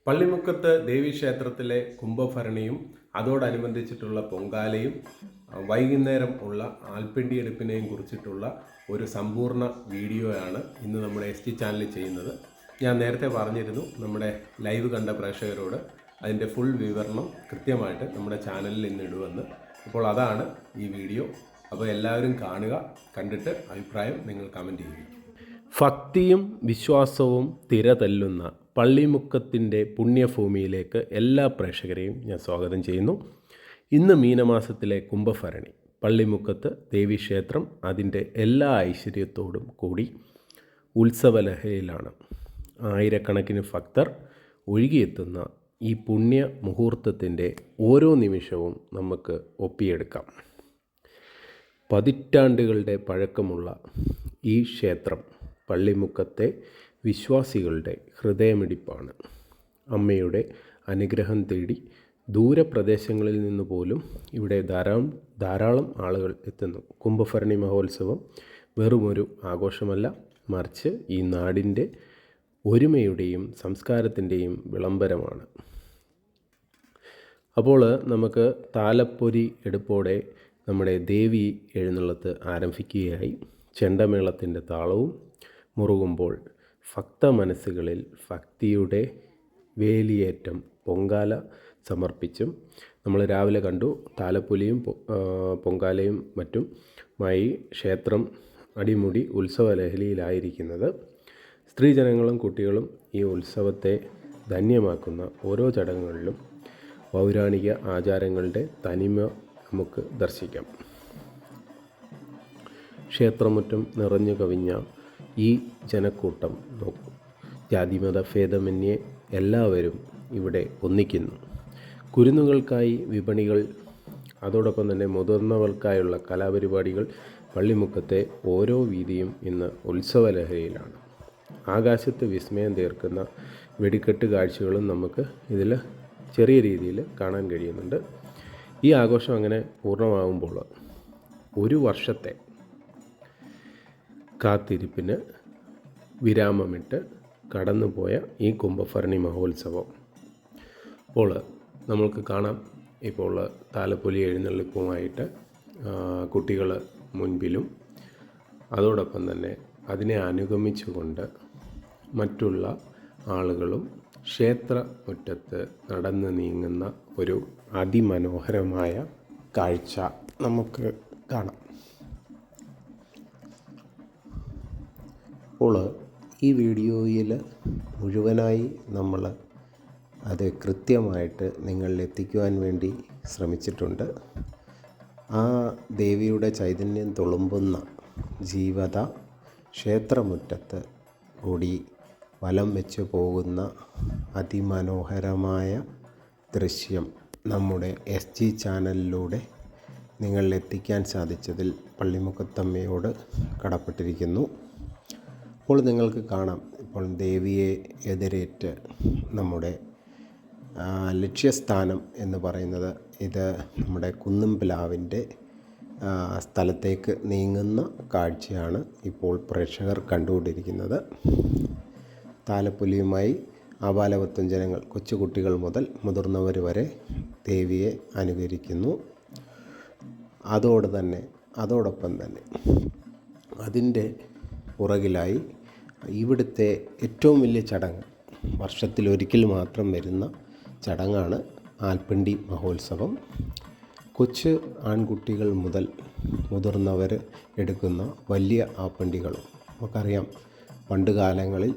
പള്ളിമുക്കത്ത് ദേവീക്ഷേത്രത്തിലെ കുംഭഭരണിയും അതോടനുബന്ധിച്ചിട്ടുള്ള പൊങ്കാലയും വൈകുന്നേരം ഉള്ള ആൽപ്പിണ്ടിയെടുപ്പിനെയും കുറിച്ചിട്ടുള്ള ഒരു സമ്പൂർണ്ണ വീഡിയോയാണ് ഇന്ന് നമ്മുടെ ST ചാനലിൽ ചെയ്യുന്നത്. ഞാൻ നേരത്തെ പറഞ്ഞിരുന്നു നമ്മുടെ ലൈവ് കണ്ട പ്രേക്ഷകരോട് അതിൻ്റെ ഫുൾ വിവരണം കൃത്യമായിട്ട് നമ്മുടെ ചാനലിൽ ഇന്ന് ഇടുമെന്ന്. അപ്പോൾ അതാണ് ഈ വീഡിയോ. അപ്പോൾ എല്ലാവരും കാണുക, കണ്ടിട്ട് അഭിപ്രായം നിങ്ങൾ കമൻറ്റ് ചെയ്യുക. ഭക്തിയും വിശ്വാസവും തിരതല്ലുന്ന പള്ളിമുക്കത്തിൻ്റെ പുണ്യഭൂമിയിലേക്ക് എല്ലാ പ്രേക്ഷകരെയും ഞാൻ സ്വാഗതം ചെയ്യുന്നു. ഇന്ന് മീനമാസത്തിലെ കുംഭഭരണി. പള്ളിമുക്കത്ത് ദേവീക്ഷേത്രം അതിൻ്റെ എല്ലാ ഐശ്വര്യത്തോടും കൂടി ഉത്സവലഹരിയിലാണ്. ആയിരക്കണക്കിന് ഭക്തർ ഒഴുകിയെത്തുന്ന ഈ പുണ്യ മുഹൂർത്തത്തിൻ്റെ ഓരോ നിമിഷവും നമുക്ക് ഒപ്പിയെടുക്കാം. പതിറ്റാണ്ടുകളുടെ പഴക്കമുള്ള ഈ ക്ഷേത്രം പള്ളിമുക്കത്തെ വിശ്വാസികളുടെ ഹൃദയമിടിപ്പാണ്. അമ്മയുടെ അനുഗ്രഹം തേടി ദൂരപ്രദേശങ്ങളിൽ നിന്ന് പോലും ഇവിടെ ധാരാളം ആളുകൾ എത്തുന്നു. കുംഭഭരണി മഹോത്സവം വെറുമൊരു ആഘോഷമല്ല, മറിച്ച് ഈ നാടിൻ്റെ ഒരുമയുടെയും സംസ്കാരത്തിൻ്റെയും വിളംബരമാണ്. അപ്പോൾ നമുക്ക് താലപ്പൊലി എടുപ്പോടെ നമ്മുടെ ദേവി എഴുന്നള്ളത്ത് ആരംഭിക്കുകയായി. ചെണ്ടമേളത്തിൻ്റെ താളവും മുറുകുമ്പോൾ ഭക്ത മനസ്സുകളിൽ ഭക്തിയുടെ വേലിയേറ്റം, പൊങ്കാല സമർപ്പിച്ചും നമ്മൾ രാവിലെ കണ്ടു. താലപ്പൊലിയും പൊങ്കാലയും മറ്റുമായി ക്ഷേത്രം അടിമുടി ഉത്സവലഹരിയിലായിരിക്കുന്നത്. സ്ത്രീജനങ്ങളും കുട്ടികളും ഈ ഉത്സവത്തെ ധന്യമാക്കുന്ന ഓരോ ചടങ്ങുകളിലും പൗരാണിക ആചാരങ്ങളുടെ തനിമ നമുക്ക് ദർശിക്കാം. ക്ഷേത്രമുറ്റം നിറഞ്ഞു കവിഞ്ഞ ഈ ജനക്കൂട്ടം നോക്കൂ. ജാതിമത ഭേദമന്യേ എല്ലാവരും ഇവിടെ ഒന്നിക്കുന്നു. കുരുന്നുകൾക്കായി വിപണികൾ, അതോടൊപ്പം തന്നെ മുതിർന്നവർക്കായുള്ള കലാപരിപാടികൾ. പള്ളിമുക്കത്തെ ഓരോ വീതിയും ഇന്ന് ഉത്സവലഹരിയിലാണ്. ആകാശത്ത് വിസ്മയം തീർക്കുന്ന വെടിക്കെട്ട് കാഴ്ചകളും നമുക്ക് ഇതിൽ ചെറിയ രീതിയിൽ കാണാൻ കഴിയുന്നുണ്ട്. ഈ ആഘോഷം അങ്ങനെ പൂർണ്ണമാകുമ്പോൾ ഒരു വർഷത്തെ കാത്തിരിപ്പിന് വിരാമമിട്ട് കടന്നുപോയ ഈ കുംഭഭരണി മഹോത്സവം അപ്പോൾ നമ്മൾക്ക് കാണാം. ഇപ്പോൾ താലപ്പൊലി എഴുന്നള്ളിപ്പുമായിട്ട് കുട്ടികൾ മുൻപിലും, അതോടൊപ്പം തന്നെ അതിനെ അനുഗമിച്ചുകൊണ്ട് മറ്റുള്ള ആളുകളും ക്ഷേത്ര മുറ്റത്ത് നടന്ന് നീങ്ങുന്ന ഒരു അതിമനോഹരമായ കാഴ്ച നമുക്ക് കാണാം. അപ്പോൾ ഈ വീഡിയോയിൽ മുഴുവനായി നമ്മൾ അത് കൃത്യമായിട്ട് നിങ്ങളിൽ എത്തിക്കുവാൻ വേണ്ടി ശ്രമിച്ചിട്ടുണ്ട്. ആ ദേവിയുടെ ചൈതന്യം തുളുമ്പുന്ന ജീവത ക്ഷേത്രമുറ്റത്ത് കൂടി വലം വെച്ച് പോകുന്ന അതിമനോഹരമായ ദൃശ്യം നമ്മുടെ ST ചാനലിലൂടെ നിങ്ങളിൽ എത്തിക്കാൻ സാധിച്ചതിൽ പള്ളിമുക്കത്തമ്മയോട് കടപ്പെട്ടിരിക്കുന്നു. ഇപ്പോൾ നിങ്ങൾക്ക് കാണാം, ഇപ്പോൾ ദേവിയെ എതിരേറ്റ് നമ്മുടെ ലക്ഷ്യസ്ഥാനം എന്ന് പറയുന്നത് ഇത് നമ്മുടെ കുന്നുംപ്ലാവിൻ്റെ സ്ഥലത്തേക്ക് നീങ്ങുന്ന കാഴ്ചയാണ് ഇപ്പോൾ പ്രേക്ഷകർ കണ്ടുകൊണ്ടിരിക്കുന്നത്. താലപ്പൊലിയുമായി ആബാലവൃത്തം ജനങ്ങൾ, കൊച്ചുകുട്ടികൾ മുതൽ മുതിർന്നവർ വരെ ദേവിയെ അനുകരിക്കുന്നു. അതോടൊപ്പം തന്നെ അതിൻ്റെ പുറകിലായി ഇവിടുത്തെ ഏറ്റവും വലിയ ചടങ്ങ്, വർഷത്തിലൊരിക്കൽ മാത്രം വരുന്ന ചടങ്ങാണ് ആൽപ്പിണ്ടി മഹോത്സവം. കൊച്ചു ആൺകുട്ടികൾ മുതൽ മുതിർന്നവർ എടുക്കുന്ന വലിയ ആൽപ്പിണ്ടികളും. നമുക്കറിയാം, പണ്ട് കാലങ്ങളിൽ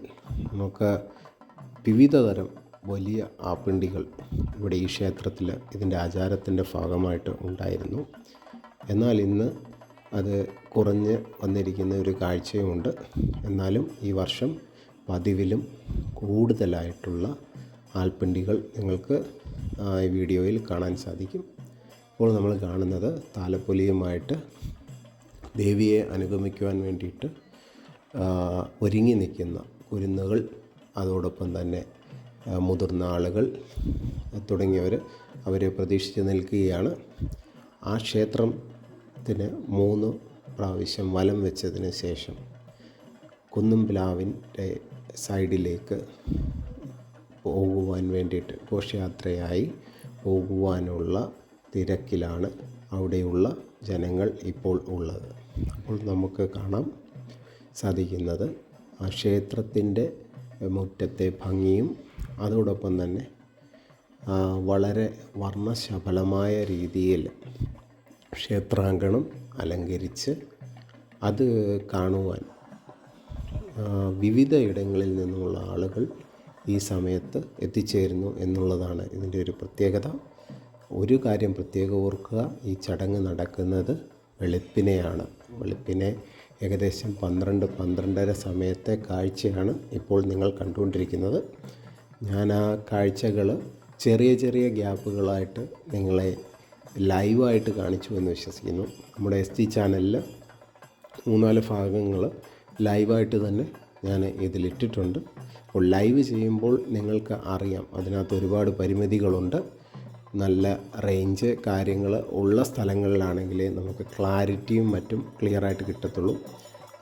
നമുക്ക് വിവിധ തരം വലിയ ആൽപ്പിണ്ടികൾ ഇവിടെ ഈ ക്ഷേത്രത്തിൽ ഇതിൻ്റെ ആചാരത്തിൻ്റെ ഭാഗമായിട്ട് ഉണ്ടായിരുന്നു. എന്നാൽ ഇന്ന് അത് കുറഞ്ഞ് വന്നിരിക്കുന്ന ഒരു കാഴ്ചയുമുണ്ട്. എന്നാലും ഈ വർഷം പതിവിലും കൂടുതലായിട്ടുള്ള ആൽപ്പിണ്ടികൾ നിങ്ങൾക്ക് ഈ വീഡിയോയിൽ കാണാൻ സാധിക്കും. ഇപ്പോൾ നമ്മൾ കാണുന്നത് താലപ്പൊലിയുമായിട്ട് ദേവിയെ അനുഗമിക്കുവാൻ വേണ്ടിയിട്ട് ഒരുങ്ങി നിൽക്കുന്ന കുരുന്നുകൾ, അതോടൊപ്പം തന്നെ മുതിർന്ന ആളുകൾ തുടങ്ങിയവർ അവരെ പ്രതീക്ഷിച്ച് നിൽക്കുകയാണ്. ആ ക്ഷേത്രത്തിന് 3 പ്രാവശ്യം വലം വെച്ചതിന് ശേഷം കുന്നുംപ്ലാവിൻ്റെ സൈഡിലേക്ക് പോകുവാൻ പോകുവാൻ വേണ്ടിയിട്ട് ഘോഷയാത്രയായി പോകുവാനുള്ള തിരക്കിലാണ് അവിടെയുള്ള ജനങ്ങൾ ഇപ്പോൾ ഉള്ളത്. അപ്പോൾ നമുക്ക് കാണാൻ സാധിക്കുന്നത് ആ ക്ഷേത്രത്തിൻ്റെ മുറ്റത്തെ ഭംഗിയും അതോടൊപ്പം തന്നെ വളരെ വർണ്ണശബളമായ രീതിയിൽ ക്ഷേത്രാങ്കണം അലങ്കരിച്ച് അത് കാണുവാൻ വിവിധ ഇടങ്ങളിൽ നിന്നുമുള്ള ആളുകൾ ഈ സമയത്ത് എത്തിച്ചേരുന്നു എന്നുള്ളതാണ് ഇതിൻ്റെ ഒരു പ്രത്യേകത. ഒരു കാര്യം പ്രത്യേകം ഓർക്കുക, ഈ ചടങ്ങ് നടക്കുന്നത് വെളുപ്പിനെയാണ്. വെളുപ്പിനെ ഏകദേശം 12-12:30 സമയത്തെ കാഴ്ചയാണ് ഇപ്പോൾ നിങ്ങൾ കണ്ടുകൊണ്ടിരിക്കുന്നത്. ഞാൻ ആ കാഴ്ചകൾ ചെറിയ ചെറിയ ഗ്യാപ്പുകളായിട്ട് നിങ്ങളെ ലൈവായിട്ട് കാണിച്ചു എന്ന് വിശ്വസിക്കുന്നു. നമ്മുടെ ST ചാനലിൽ 3-4 ഭാഗങ്ങൾ ലൈവായിട്ട് തന്നെ ഞാൻ ഇതിലിട്ടിട്ടുണ്ട്. അപ്പോൾ ലൈവ് ചെയ്യുമ്പോൾ നിങ്ങൾക്ക് അറിയാം അതിനകത്ത് ഒരുപാട് പരിമിതികളുണ്ട്. നല്ല റേഞ്ച് കാര്യങ്ങൾ ഉള്ള സ്ഥലങ്ങളിലാണെങ്കിലേ നമുക്ക് ക്ലാരിറ്റിയും മറ്റും ക്ലിയറായിട്ട് കിട്ടത്തുള്ളൂ.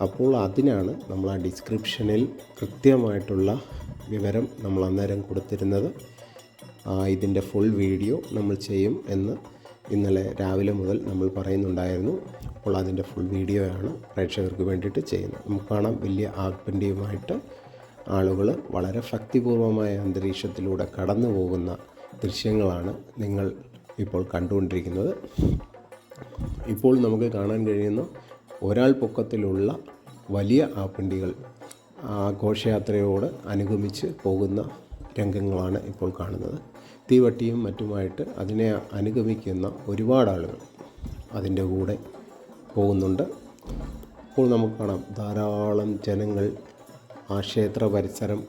അപ്പോൾ അതിനാണ് നമ്മൾ ആ ഡിസ്ക്രിപ്ഷനിൽ കൃത്യമായിട്ടുള്ള വിവരം നമ്മൾ അന്നേരം കൊടുത്തിരുന്നത്. ഇതിൻ്റെ ഫുൾ വീഡിയോ നമ്മൾ ചെയ്യും എന്ന് ഇന്നലെ രാവിലെ മുതൽ നമ്മൾ പറയുന്നുണ്ടായിരുന്നു. അപ്പോൾ അതിൻ്റെ ഫുൾ വീഡിയോയാണ് പ്രേക്ഷകർക്ക് വേണ്ടിയിട്ട് ചെയ്യുന്നത്. നമുക്ക് കാണാം വലിയ ആർപ്പൻ്റെയുമായിട്ട് ആളുകൾ വളരെ ഭക്തിപൂർവമായ അന്തരീക്ഷത്തിലൂടെ കടന്നു പോകുന്ന ദൃശ്യങ്ങളാണ് നിങ്ങൾ ഇപ്പോൾ കണ്ടുകൊണ്ടിരിക്കുന്നത്. ഇപ്പോൾ നമുക്ക് കാണാൻ കഴിയുന്ന ഒരാൾ പൊക്കത്തിലുള്ള വലിയ ആപ്പിണ്ടികൾ ഘോഷയാത്രയോട് അനുഗമിച്ച് പോകുന്ന രംഗങ്ങളാണ് ഇപ്പോൾ കാണുന്നത്. തീവട്ടിയും മറ്റുമായിട്ട് അതിനെ അനുഗമിക്കുന്ന ഒരുപാട് ആളുകൾ അതിൻ്റെ കൂടെ പോകുന്നുണ്ട്. ഇപ്പോൾ നമുക്ക് കാണാം ധാരാളം ജനങ്ങൾ ആ ക്ഷേത്ര പരിസരം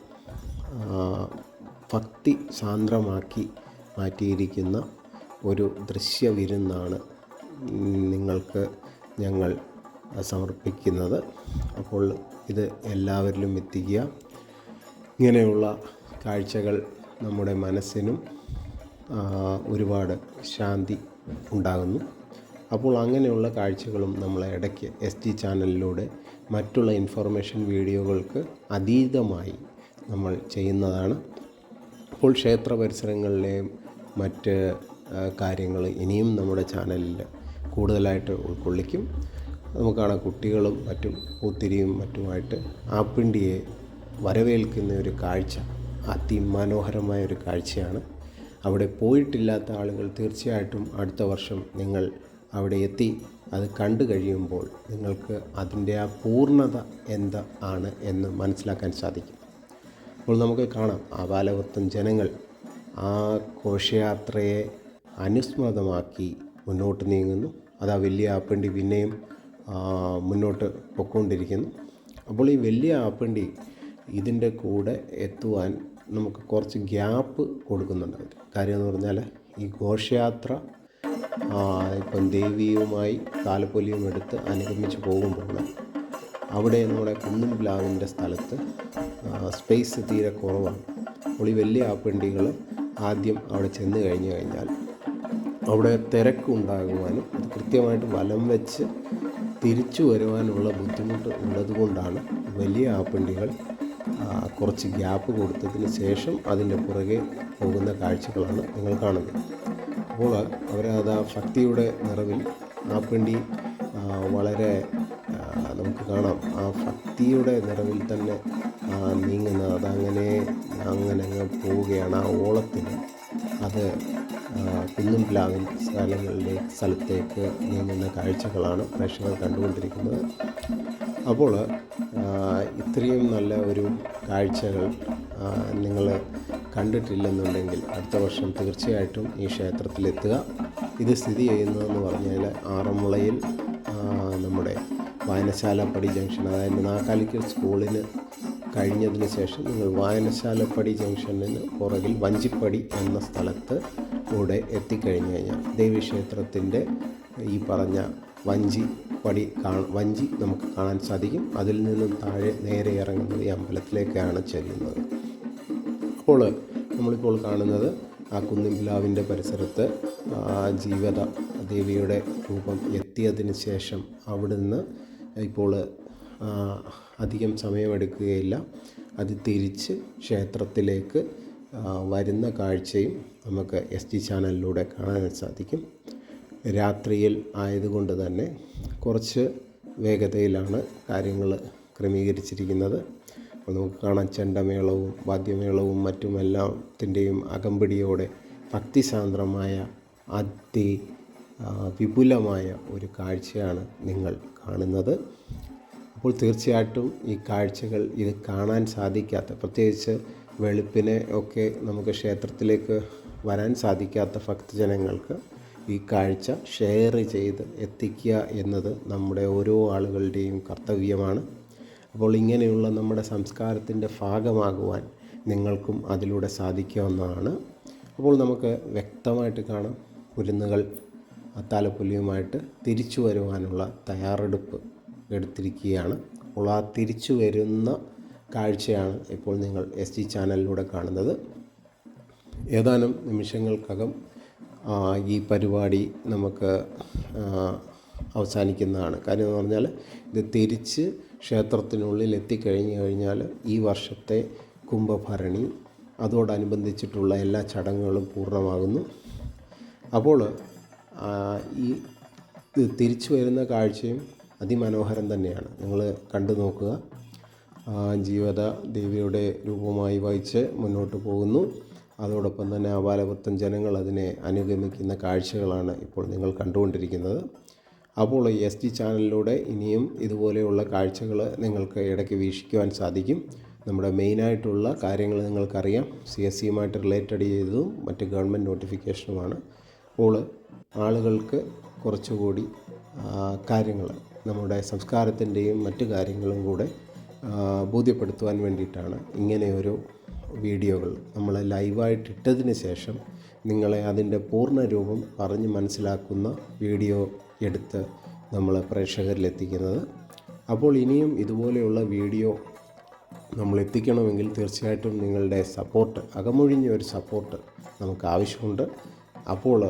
ഭക്തി സാന്ദ്രമാക്കി മാറ്റിയിരിക്കുന്ന ഒരു ദൃശ്യവിരുന്നാണ് നിങ്ങൾക്ക് ഞങ്ങൾ സമർപ്പിക്കുന്നത്. അപ്പോൾ ഇത് എല്ലാവരിലും എത്തിക്കുക. ഇങ്ങനെയുള്ള കാഴ്ചകൾ നമ്മുടെ മനസ്സിനും ഒരുപാട് ശാന്തി ഉണ്ടാകുന്നു. അപ്പോൾ അങ്ങനെയുള്ള കാഴ്ചകളും നമ്മളെ ഇടയ്ക്ക് ST ചാനലിലൂടെ മറ്റുള്ള ഇൻഫർമേഷൻ വീഡിയോകൾക്ക് അതീതമായി നമ്മൾ ചെയ്യുന്നതാണ്. അപ്പോൾ ക്ഷേത്ര പരിസരങ്ങളിലെയും മറ്റ് കാര്യങ്ങൾ ഇനിയും നമ്മുടെ ചാനലിൽ കൂടുതലായിട്ട് ഉൾക്കൊള്ളിക്കും. നമുക്ക് കാണാം കുട്ടികളും മറ്റും പൂത്തിരിയും മറ്റുമായിട്ട് ആപ്പിണ്ടിയെ വരവേൽക്കുന്ന ഒരു കാഴ്ച അതിമനോഹരമായ ഒരു കാഴ്ചയാണ്. അവിടെ പോയിട്ടില്ലാത്ത ആളുകൾ തീർച്ചയായിട്ടും അടുത്ത വർഷം നിങ്ങൾ അവിടെ എത്തി അത് കണ്ടു കഴിയുമ്പോൾ നിങ്ങൾക്ക് അതിൻ്റെ ആ പൂർണ്ണത എന്താണ് എന്ന് മനസ്സിലാക്കാൻ സാധിക്കും. അപ്പോൾ നമുക്ക് കാണാം ആപാലവൃത്തം ജനങ്ങൾ ആ ഘോഷയാത്രയെ അനുസ്മൃതമാക്കി മുന്നോട്ട് നീങ്ങുന്നു. അതാ വലിയ ആപ്പിണ്ടി പിന്നെയും മുന്നോട്ട് പൊയ്ക്കൊണ്ടിരിക്കുന്നു. അപ്പോൾ ഈ വലിയ ആപ്പിണ്ടി ഇതിൻ്റെ കൂടെ എത്തുവാൻ നമുക്ക് കുറച്ച് ഗ്യാപ്പ് കൊടുക്കുന്നുണ്ട്. കാര്യം എന്ന് പറഞ്ഞാൽ ഈ ഘോഷയാത്ര ഇപ്പം ദേവിയുമായി താലപ്പൊലിയും എടുത്ത് അനുഗമിച്ച് പോകുമ്പോൾ അവിടെ നമ്മുടെ കുന്നുംപ്ലാവിൻ്റെ സ്ഥലത്ത് സ്പേസ് തീരെ കുറവാണ്. അപ്പോൾ ഈ വലിയ ആപ്പിണ്ടികൾ ആദ്യം അവിടെ ചെന്ന് കഴിഞ്ഞാൽ അവിടെ തിരക്കുണ്ടാകുവാനും അത് കൃത്യമായിട്ട് വലം വെച്ച് തിരിച്ചു വരുവാനുള്ള ബുദ്ധിമുട്ട് ഉള്ളതുകൊണ്ടാണ് വലിയ ആപ്പിണ്ടികൾ കുറച്ച് ഗ്യാപ്പ് കൊടുത്തതിന് ശേഷം അതിൻ്റെ പുറകെ പോകുന്ന കാഴ്ചകളാണ് നിങ്ങൾ കാണുന്നത്. അപ്പോൾ അവരത് ആ ഭക്തിയുടെ നിറവിൽ ആപ്പിണ്ടി വളരെ നമുക്ക് കാണാം ആ ഭക്തിയുടെ നിറവിൽ തന്നെ നീങ്ങുന്നത്. അതങ്ങനെ അങ്ങ് പോവുകയാണ്. ആ ഓളത്തിന് അത് കുന്നുംപ്ലാവിൻ സ്ഥലത്തേക്ക് നീങ്ങുന്ന കാഴ്ചകളാണ് പ്രേക്ഷകർ കണ്ടുകൊണ്ടിരിക്കുന്നത്. അപ്പോൾ ഇത്രയും നല്ല ഒരു കാഴ്ചകൾ നിങ്ങൾ കണ്ടിട്ടില്ലെന്നുണ്ടെങ്കിൽ അടുത്ത വർഷം തീർച്ചയായിട്ടും ഈ ക്ഷേത്രത്തിലെത്തുക. ഇത് സ്ഥിതി ചെയ്യുന്നതെന്ന് പറഞ്ഞാൽ ആറന്മുളയിൽ നമ്മുടെ വായനശാലപ്പടി ജംഗ്ഷൻ, അതായത് നാക്കാലിക്കൽ സ്കൂളിന് കഴിഞ്ഞതിന് ശേഷം നിങ്ങൾ വായനശാലപ്പടി ജംഗ്ഷനിന് പുറകിൽ വഞ്ചിപ്പടി എന്ന സ്ഥലത്ത് കൂടെ എത്തിക്കഴിഞ്ഞ് കഴിഞ്ഞാൽ ദേവീക്ഷേത്രത്തിൻ്റെ ഈ പറഞ്ഞ വഞ്ചി നമുക്ക് കാണാൻ സാധിക്കും. അതിൽ നിന്നും താഴെ നേരെ ഇറങ്ങുന്നത് ഈ അമ്പലത്തിലേക്കാണ് ചെല്ലുന്നത്. അപ്പോൾ നമ്മളിപ്പോൾ കാണുന്നത് ആ കുന്നിൻപ്ലാവിൻ്റെ പരിസരത്ത് ജീവത ദേവിയുടെ രൂപം എത്തിയതിന് ശേഷം അവിടുന്ന് ഇപ്പോൾ അധികം സമയമെടുക്കുകയില്ല, അത് തിരിച്ച് ക്ഷേത്രത്തിലേക്ക് വരുന്ന കാഴ്ചയും നമുക്ക് SD ചാനലിലൂടെ കാണാൻ സാധിക്കും. രാത്രിയിൽ ആയതുകൊണ്ട് തന്നെ കുറച്ച് വേഗതയിലാണ് കാര്യങ്ങൾ ക്രമീകരിച്ചിരിക്കുന്നത്. അപ്പോൾ നമുക്ക് കാണാം ചെണ്ടമേളവും വാദ്യമേളവും മറ്റുമെല്ലാത്തിൻ്റെയും അകമ്പടിയോടെ ഭക്തിസാന്ദ്രമായ വിപുലമായ ഒരു കാഴ്ചയാണ് നിങ്ങൾ കാണുന്നത്. അപ്പോൾ തീർച്ചയായിട്ടും ഈ കാഴ്ചകൾ ഇത് കാണാൻ സാധിക്കാത്ത, പ്രത്യേകിച്ച് വെളുപ്പിനെ ഒക്കെ നമുക്ക് ക്ഷേത്രത്തിലേക്ക് വരാൻ സാധിക്കാത്ത ഭക്തജനങ്ങൾക്ക് ഈ കാഴ്ച ഷെയർ ചെയ്ത് എത്തിക്കുക എന്നത് നമ്മുടെ ഓരോ ആളുകളുടെയും കർത്തവ്യമാണ്. അപ്പോൾ ഇങ്ങനെയുള്ള നമ്മുടെ സംസ്കാരത്തിൻ്റെ ഭാഗമാകുവാൻ നിങ്ങൾക്കും അതിലൂടെ സാധിക്കാവുന്നതാണ്. അപ്പോൾ നമുക്ക് വ്യക്തമായിട്ട് കാണാം, കുരുന്നുകൾ താലപ്പൊലിയുമായിട്ട് തിരിച്ചു വരുവാനുള്ള തയ്യാറെടുപ്പ് എടുത്തിരിക്കുകയാണ്. അപ്പോൾ ആ തിരിച്ചു വരുന്ന കാഴ്ചയാണ് ഇപ്പോൾ നിങ്ങൾ SD ചാനലിലൂടെ കാണുന്നത്. ഏതാനും നിമിഷങ്ങൾക്കകം ഈ പരിപാടി നമുക്ക് അവസാനിക്കുന്നതാണ്. കാര്യം എന്ന് പറഞ്ഞാൽ ഇത് തിരിച്ച് ക്ഷേത്രത്തിനുള്ളിൽ എത്തിക്കഴിഞ്ഞു കഴിഞ്ഞാൽ ഈ വർഷത്തെ കുംഭഭരണി അതോടനുബന്ധിച്ചിട്ടുള്ള എല്ലാ ചടങ്ങുകളും പൂർണ്ണമാകുന്നു. അപ്പോൾ ഈ തിരിച്ചു വരുന്ന കാഴ്ചയും അതിമനോഹരം തന്നെയാണ്. നിങ്ങൾ കണ്ടു നോക്കുക. ജീവത ദേവിയുടെ രൂപമായി വഹിച്ച് മുന്നോട്ട് പോകുന്നു. അതോടൊപ്പം തന്നെ ആബാലവൃത്തം ജനങ്ങൾ അതിനെ അനുഗമിക്കുന്ന കാഴ്ചകളാണ് ഇപ്പോൾ നിങ്ങൾ കണ്ടുകൊണ്ടിരിക്കുന്നത്. അപ്പോൾ SD ചാനലിലൂടെ ഇനിയും ഇതുപോലെയുള്ള കാഴ്ചകൾ നിങ്ങൾക്ക് ഇടയ്ക്ക് വീക്ഷിക്കുവാൻ സാധിക്കും. നമ്മുടെ മെയിനായിട്ടുള്ള കാര്യങ്ങൾ നിങ്ങൾക്കറിയാം, CSEയുമായിട്ട് റിലേറ്റഡ് ചെയ്തതും മറ്റ് ഗവൺമെൻറ് നോട്ടിഫിക്കേഷനുമാണ്. അപ്പോൾ ആളുകൾക്ക് കുറച്ചുകൂടി കാര്യങ്ങൾ നമ്മുടെ സംസ്കാരത്തിൻ്റെയും മറ്റു കാര്യങ്ങളും കൂടെ ബോധ്യപ്പെടുത്തുവാൻ വേണ്ടിയിട്ടാണ് ഇങ്ങനെയൊരു വീഡിയോകൾ നമ്മൾ ലൈവായിട്ട് ഇട്ടതിന് ശേഷം നിങ്ങളെ അതിൻ്റെ പൂർണ്ണ രൂപം പറഞ്ഞ് മനസ്സിലാക്കുന്ന വീഡിയോ എടുത്ത് നമ്മൾ പ്രേക്ഷകരിലെത്തിക്കുന്നത്. അപ്പോൾ ഇനിയും ഇതുപോലെയുള്ള വീഡിയോ നമ്മൾ എത്തിക്കണമെങ്കിൽ തീർച്ചയായിട്ടും നിങ്ങളുടെ സപ്പോർട്ട്, അകമൊഴിഞ്ഞ ഒരു സപ്പോർട്ട് നമുക്ക് ആവശ്യമുണ്ട്. അപ്പോൾ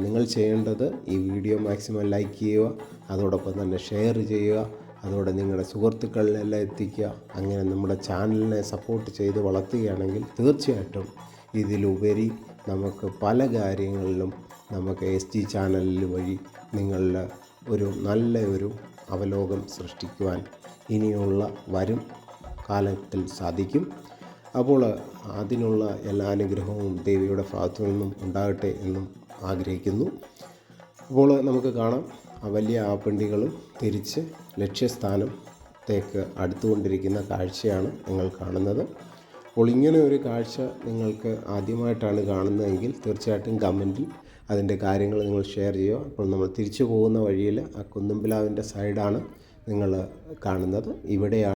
നിങ്ങൾ ചെയ്യേണ്ടത് ഈ വീഡിയോ മാക്സിമം ലൈക്ക് ചെയ്യുക, അതോടൊപ്പം തന്നെ ഷെയർ ചെയ്യുക, അതോടെ നിങ്ങളുടെ സുഹൃത്തുക്കളിലെല്ലാം എത്തിക്കുക. അങ്ങനെ നമ്മുടെ ചാനലിനെ സപ്പോർട്ട് ചെയ്ത് വളർത്തുകയാണെങ്കിൽ തീർച്ചയായിട്ടും ഇതിലുപരി നമുക്ക് പല കാര്യങ്ങളിലും നമുക്ക് SD ചാനലിൽ വഴി നിങ്ങളുടെ നല്ല ഒരു അവലോകനം സൃഷ്ടിക്കുവാൻ ഇനിയുള്ള വരും കാലത്തിൽ സാധിക്കും. അപ്പോൾ അതിനുള്ള എല്ലാ അനുഗ്രഹവും ദേവിയുടെ ഭാഗത്തു നിന്നും ഉണ്ടാകട്ടെ എന്നും ആഗ്രഹിക്കുന്നു. അപ്പോൾ നമുക്ക് കാണാം, വലിയ ആപ്പണ്ടികളും തിരിച്ച് ലക്ഷ്യസ്ഥാനത്തേക്ക് അടുത്തുകൊണ്ടിരിക്കുന്ന കാഴ്ചയാണ് നിങ്ങൾ കാണുന്നത്. അപ്പോൾ ഇങ്ങനെ ഒരു കാഴ്ച നിങ്ങൾക്ക് ആദ്യമായിട്ടാണ് കാണുന്നതെങ്കിൽ തീർച്ചയായിട്ടും കമൻറ്റിൽ അതിൻ്റെ കാര്യങ്ങൾ നിങ്ങൾ ഷെയർ ചെയ്യുക. അപ്പോൾ നമ്മൾ തിരിച്ചു പോകുന്ന വഴിയിൽ ആ കുന്നുംപിലാവിൻ്റെ സൈഡാണ് നിങ്ങൾ കാണുന്നത്. ഇവിടെയാണ്